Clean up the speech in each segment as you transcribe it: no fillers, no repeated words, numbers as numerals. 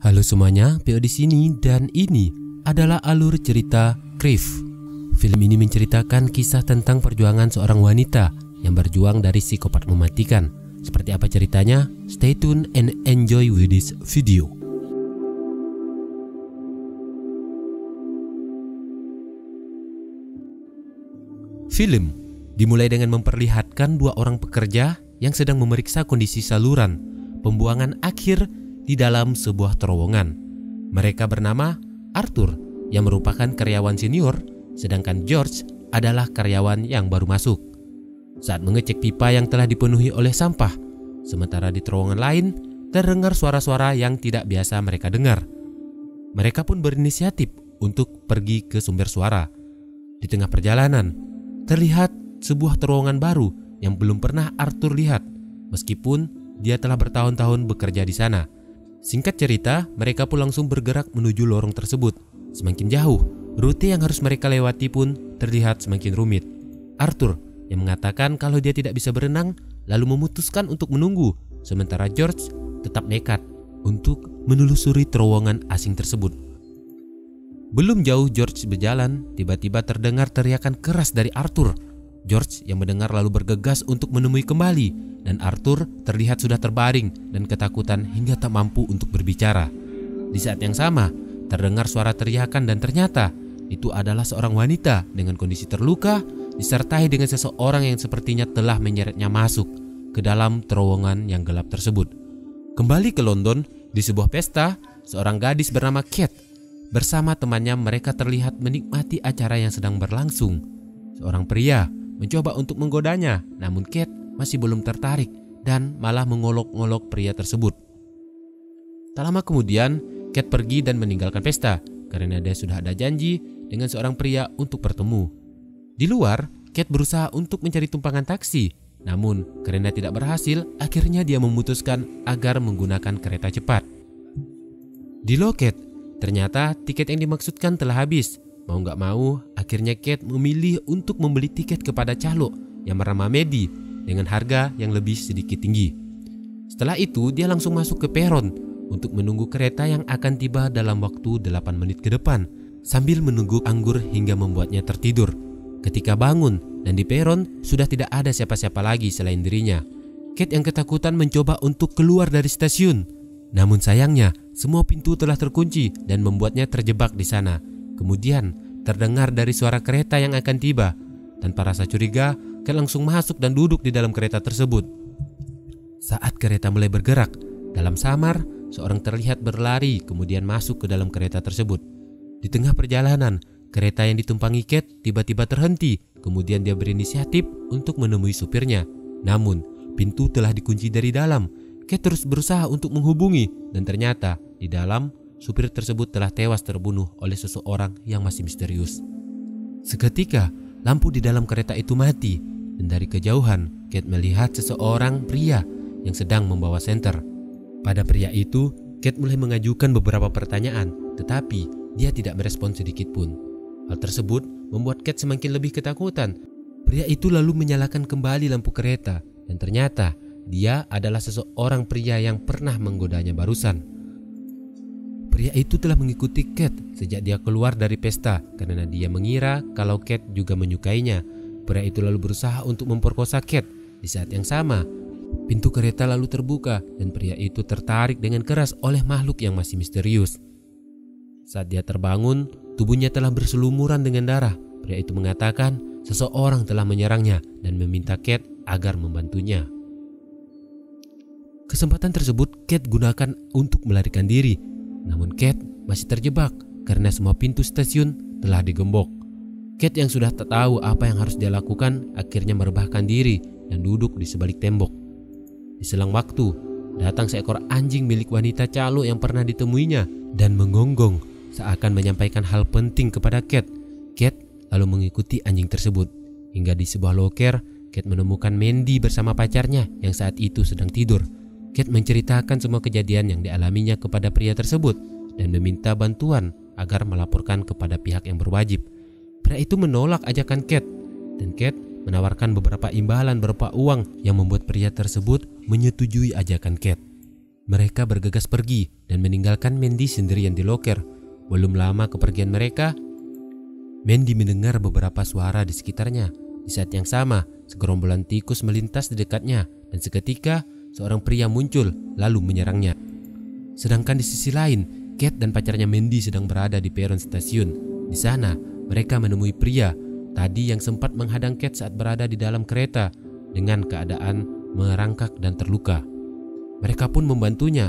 Halo semuanya, PO di sini dan ini adalah alur cerita Crave. Film ini menceritakan kisah tentang perjuangan seorang wanita yang berjuang dari psikopat mematikan. Seperti apa ceritanya? Stay tune and enjoy with this video. Film dimulai dengan memperlihatkan dua orang pekerja yang sedang memeriksa kondisi saluran pembuangan akhir di dalam sebuah terowongan. Mereka bernama Arthur yang merupakan karyawan senior, sedangkan George adalah karyawan yang baru masuk. Saat mengecek pipa yang telah dipenuhi oleh sampah, sementara di terowongan lain terdengar suara-suara yang tidak biasa mereka dengar. Mereka pun berinisiatif untuk pergi ke sumber suara. Di tengah perjalanan, terlihat sebuah terowongan baru yang belum pernah Arthur lihat, meskipun dia telah bertahun-tahun bekerja di sana. Singkat cerita, mereka pun langsung bergerak menuju lorong tersebut. Semakin jauh, rute yang harus mereka lewati pun terlihat semakin rumit. Arthur yang mengatakan kalau dia tidak bisa berenang, lalu memutuskan untuk menunggu, sementara George tetap nekat untuk menelusuri terowongan asing tersebut. Belum jauh George berjalan, tiba-tiba terdengar teriakan keras dari Arthur. George yang mendengar lalu bergegas untuk menemui kembali, dan Arthur terlihat sudah terbaring dan ketakutan hingga tak mampu untuk berbicara. Di saat yang sama, terdengar suara teriakan dan ternyata itu adalah seorang wanita dengan kondisi terluka disertai dengan seseorang yang sepertinya telah menyeretnya masuk ke dalam terowongan yang gelap tersebut. Kembali ke London, di sebuah pesta, seorang gadis bernama Kate bersama temannya mereka terlihat menikmati acara yang sedang berlangsung. Seorang pria mencoba untuk menggodanya, namun Kate masih belum tertarik dan malah mengolok-ngolok pria tersebut. Tak lama kemudian, Kate pergi dan meninggalkan pesta karena dia sudah ada janji dengan seorang pria untuk bertemu. Di luar, Kate berusaha untuk mencari tumpangan taksi, namun karena tidak berhasil, akhirnya dia memutuskan agar menggunakan kereta cepat. Di loket, ternyata tiket yang dimaksudkan telah habis. Mau gak mau, akhirnya Kate memilih untuk membeli tiket kepada calo yang bernama Maddie dengan harga yang lebih sedikit tinggi. Setelah itu, dia langsung masuk ke peron untuk menunggu kereta yang akan tiba dalam waktu 8 menit ke depan, sambil menunggu anggur hingga membuatnya tertidur. Ketika bangun dan di peron sudah tidak ada siapa-siapa lagi selain dirinya. Kate yang ketakutan mencoba untuk keluar dari stasiun. Namun sayangnya, semua pintu telah terkunci dan membuatnya terjebak di sana. Kemudian terdengar dari suara kereta yang akan tiba. Tanpa rasa curiga, Kate langsung masuk dan duduk di dalam kereta tersebut. Saat kereta mulai bergerak, dalam samar seorang terlihat berlari kemudian masuk ke dalam kereta tersebut. Di tengah perjalanan, kereta yang ditumpangi Kate tiba-tiba terhenti. Kemudian dia berinisiatif untuk menemui supirnya. Namun pintu telah dikunci dari dalam. Kate terus berusaha untuk menghubungi dan ternyata di dalam supir tersebut telah tewas terbunuh oleh seseorang yang masih misterius. Seketika, lampu di dalam kereta itu mati dan dari kejauhan Kate melihat seseorang pria yang sedang membawa senter. Pada pria itu, Kate mulai mengajukan beberapa pertanyaan, tetapi dia tidak merespon sedikit pun. Hal tersebut membuat Kate semakin lebih ketakutan. Pria itu lalu menyalakan kembali lampu kereta dan ternyata dia adalah seseorang pria yang pernah menggodanya barusan. Pria itu telah mengikuti Kate sejak dia keluar dari pesta karena dia mengira kalau Kate juga menyukainya. Pria itu lalu berusaha untuk memperkosa Kate. Di saat yang sama, pintu kereta lalu terbuka dan pria itu tertarik dengan keras oleh makhluk yang masih misterius. Saat dia terbangun, tubuhnya telah berselumuran dengan darah. Pria itu mengatakan seseorang telah menyerangnya dan meminta Kate agar membantunya. Kesempatan tersebut Kate gunakan untuk melarikan diri. Namun Kate masih terjebak karena semua pintu stasiun telah digembok. Kate yang sudah tak tahu apa yang harus dia lakukan akhirnya merebahkan diri dan duduk di sebalik tembok. Di selang waktu, datang seekor anjing milik wanita calo yang pernah ditemuinya dan menggonggong seakan menyampaikan hal penting kepada Kate. Kate lalu mengikuti anjing tersebut hingga di sebuah loker. Kate menemukan Mandy bersama pacarnya yang saat itu sedang tidur. Kate menceritakan semua kejadian yang dialaminya kepada pria tersebut dan meminta bantuan agar melaporkan kepada pihak yang berwajib. Pria itu menolak ajakan Kate dan Kate menawarkan beberapa imbalan berupa uang yang membuat pria tersebut menyetujui ajakan Kate. Mereka bergegas pergi dan meninggalkan Mandy sendirian di loker. Belum lama kepergian mereka, Mandy mendengar beberapa suara di sekitarnya. Di saat yang sama, segerombolan tikus melintas di dekatnya dan seketika seorang pria muncul lalu menyerangnya. Sedangkan di sisi lain, Kate dan pacarnya Mandy sedang berada di peron stasiun. Di sana, mereka menemui pria tadi yang sempat menghadang Kate saat berada di dalam kereta dengan keadaan merangkak dan terluka. Mereka pun membantunya.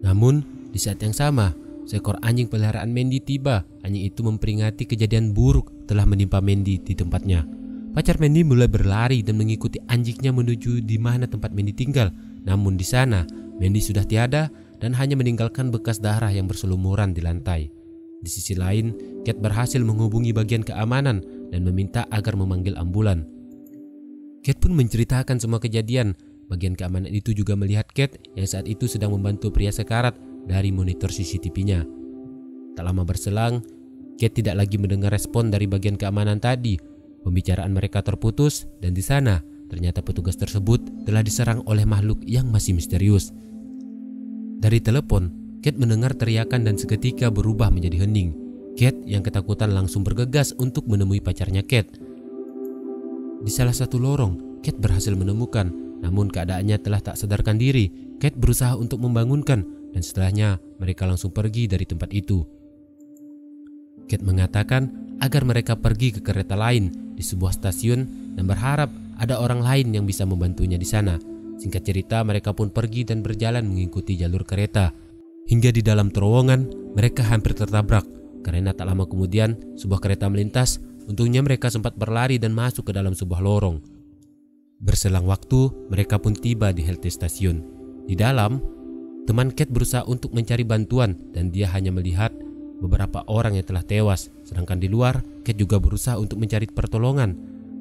Namun, di saat yang sama, seekor anjing peliharaan Mandy tiba. Anjing itu memperingati kejadian buruk telah menimpa Mandy di tempatnya. Pacar Mandy mulai berlari dan mengikuti anjingnya menuju di mana tempat Mandy tinggal. Namun di sana, Mandy sudah tiada dan hanya meninggalkan bekas darah yang berselumuran di lantai. Di sisi lain, Kate berhasil menghubungi bagian keamanan dan meminta agar memanggil ambulan. Kate pun menceritakan semua kejadian. Bagian keamanan itu juga melihat Kate yang saat itu sedang membantu pria sekarat dari monitor CCTV-nya. Tak lama berselang, Kate tidak lagi mendengar respon dari bagian keamanan tadi. Pembicaraan mereka terputus dan di sana ternyata petugas tersebut telah diserang oleh makhluk yang masih misterius. Dari telepon, Kate mendengar teriakan dan seketika berubah menjadi hening. Kate yang ketakutan langsung bergegas untuk menemui pacarnya Kate. Di salah satu lorong, Kate berhasil menemukan, namun keadaannya telah tak sadarkan diri. Kate berusaha untuk membangunkan dan setelahnya mereka langsung pergi dari tempat itu. Kate mengatakan agar mereka pergi ke kereta lain di sebuah stasiun dan berharap ada orang lain yang bisa membantunya di sana. Singkat cerita, mereka pun pergi dan berjalan mengikuti jalur kereta. Hingga di dalam terowongan, mereka hampir tertabrak. Karena tak lama kemudian, sebuah kereta melintas. Untungnya mereka sempat berlari dan masuk ke dalam sebuah lorong. Berselang waktu, mereka pun tiba di halte stasiun. Di dalam, teman Kate berusaha untuk mencari bantuan dan dia hanya melihat beberapa orang yang telah tewas. Sedangkan di luar, Kate juga berusaha untuk mencari pertolongan.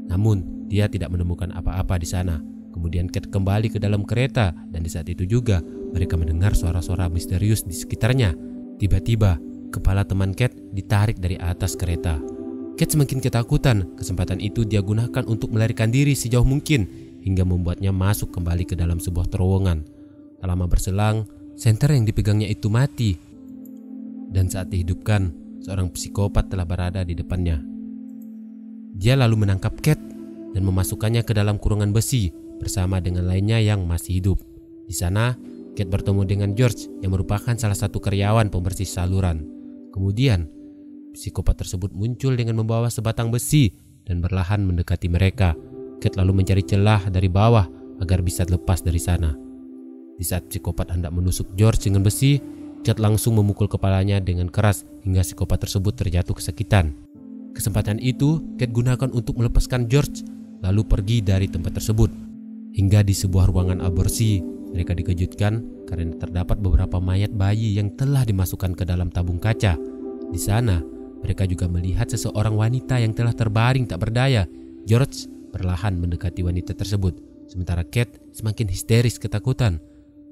Namun, dia tidak menemukan apa-apa di sana. Kemudian Kate kembali ke dalam kereta dan di saat itu juga mereka mendengar suara-suara misterius di sekitarnya. Tiba-tiba, kepala teman Kate ditarik dari atas kereta. Kate semakin ketakutan. Kesempatan itu dia gunakan untuk melarikan diri sejauh mungkin hingga membuatnya masuk kembali ke dalam sebuah terowongan. Tak lama berselang, senter yang dipegangnya itu mati. Dan saat dihidupkan, seorang psikopat telah berada di depannya. Dia lalu menangkap Kate dan memasukkannya ke dalam kurungan besi bersama dengan lainnya yang masih hidup. Di sana, Kate bertemu dengan George yang merupakan salah satu karyawan pembersih saluran. Kemudian, psikopat tersebut muncul dengan membawa sebatang besi dan perlahan mendekati mereka. Kate lalu mencari celah dari bawah agar bisa lepas dari sana. Di saat psikopat hendak menusuk George dengan besi, Kate langsung memukul kepalanya dengan keras hingga psikopat tersebut terjatuh kesakitan. Kesempatan itu Kate gunakan untuk melepaskan George lalu pergi dari tempat tersebut. Hingga di sebuah ruangan aborsi, mereka dikejutkan karena terdapat beberapa mayat bayi yang telah dimasukkan ke dalam tabung kaca. Di sana, mereka juga melihat seseorang wanita yang telah terbaring tak berdaya. George perlahan mendekati wanita tersebut, sementara Kate semakin histeris ketakutan.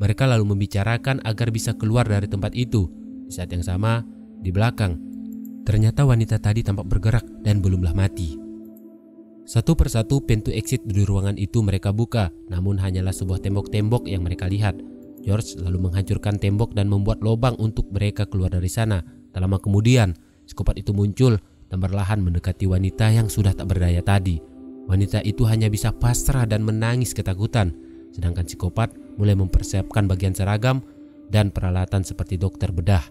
Mereka lalu membicarakan agar bisa keluar dari tempat itu. Di saat yang sama, di belakang, ternyata wanita tadi tampak bergerak dan belumlah mati. Satu persatu pintu exit di ruangan itu mereka buka, namun hanyalah sebuah tembok-tembok yang mereka lihat. George lalu menghancurkan tembok dan membuat lubang untuk mereka keluar dari sana. Tak lama kemudian, psikopat itu muncul dan perlahan mendekati wanita yang sudah tak berdaya tadi. Wanita itu hanya bisa pasrah dan menangis ketakutan, sedangkan psikopat mulai mempersiapkan bagian seragam dan peralatan seperti dokter bedah.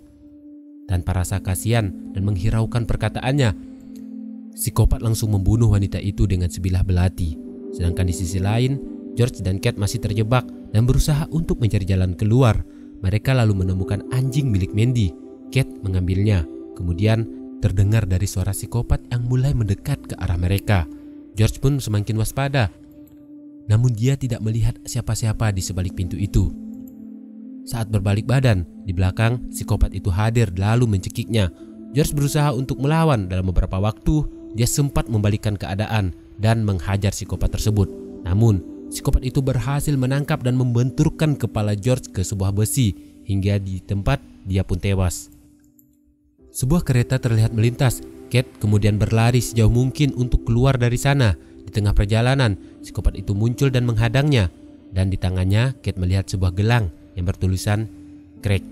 Tanpa rasa kasihan dan menghiraukan perkataannya, psikopat langsung membunuh wanita itu dengan sebilah belati. Sedangkan di sisi lain, George dan Kate masih terjebak dan berusaha untuk mencari jalan keluar. Mereka lalu menemukan anjing milik Mandy. Kate mengambilnya. Kemudian terdengar dari suara psikopat yang mulai mendekat ke arah mereka. George pun semakin waspada. Namun dia tidak melihat siapa-siapa di sebalik pintu itu. Saat berbalik badan, di belakang psikopat itu hadir lalu mencekiknya. George berusaha untuk melawan. Dalam beberapa waktu, dia sempat membalikkan keadaan dan menghajar psikopat tersebut. Namun, psikopat itu berhasil menangkap dan membenturkan kepala George ke sebuah besi hingga di tempat dia pun tewas. Sebuah kereta terlihat melintas. Kate kemudian berlari sejauh mungkin untuk keluar dari sana. Di tengah perjalanan, psikopat itu muncul dan menghadangnya. Dan di tangannya, Kate melihat sebuah gelang yang bertulisan Craig.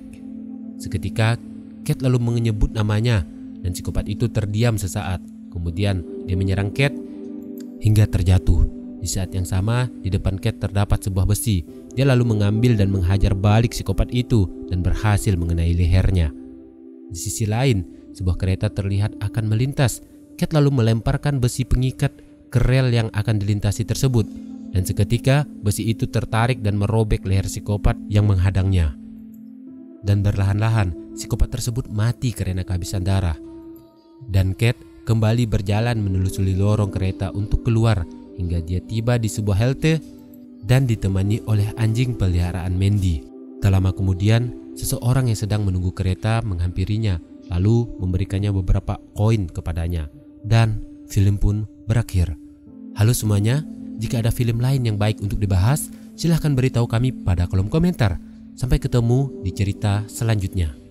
Seketika Cat lalu menyebut namanya dan psikopat itu terdiam sesaat. Kemudian dia menyerang Cat hingga terjatuh. Di saat yang sama di depan Cat terdapat sebuah besi. Dia lalu mengambil dan menghajar balik psikopat itu dan berhasil mengenai lehernya. Di sisi lain, sebuah kereta terlihat akan melintas. Cat lalu melemparkan besi pengikat ke rel yang akan dilintasi tersebut. Dan seketika besi itu tertarik dan merobek leher psikopat yang menghadangnya. Dan berlahan-lahan psikopat tersebut mati karena kehabisan darah. Dan Cat kembali berjalan menelusuri lorong kereta untuk keluar hingga dia tiba di sebuah halte dan ditemani oleh anjing peliharaan Mandy. Tak lama kemudian, seseorang yang sedang menunggu kereta menghampirinya lalu memberikannya beberapa koin kepadanya. Dan film pun berakhir. Halo semuanya, jika ada film lain yang baik untuk dibahas, silahkan beritahu kami pada kolom komentar. Sampai ketemu di cerita selanjutnya.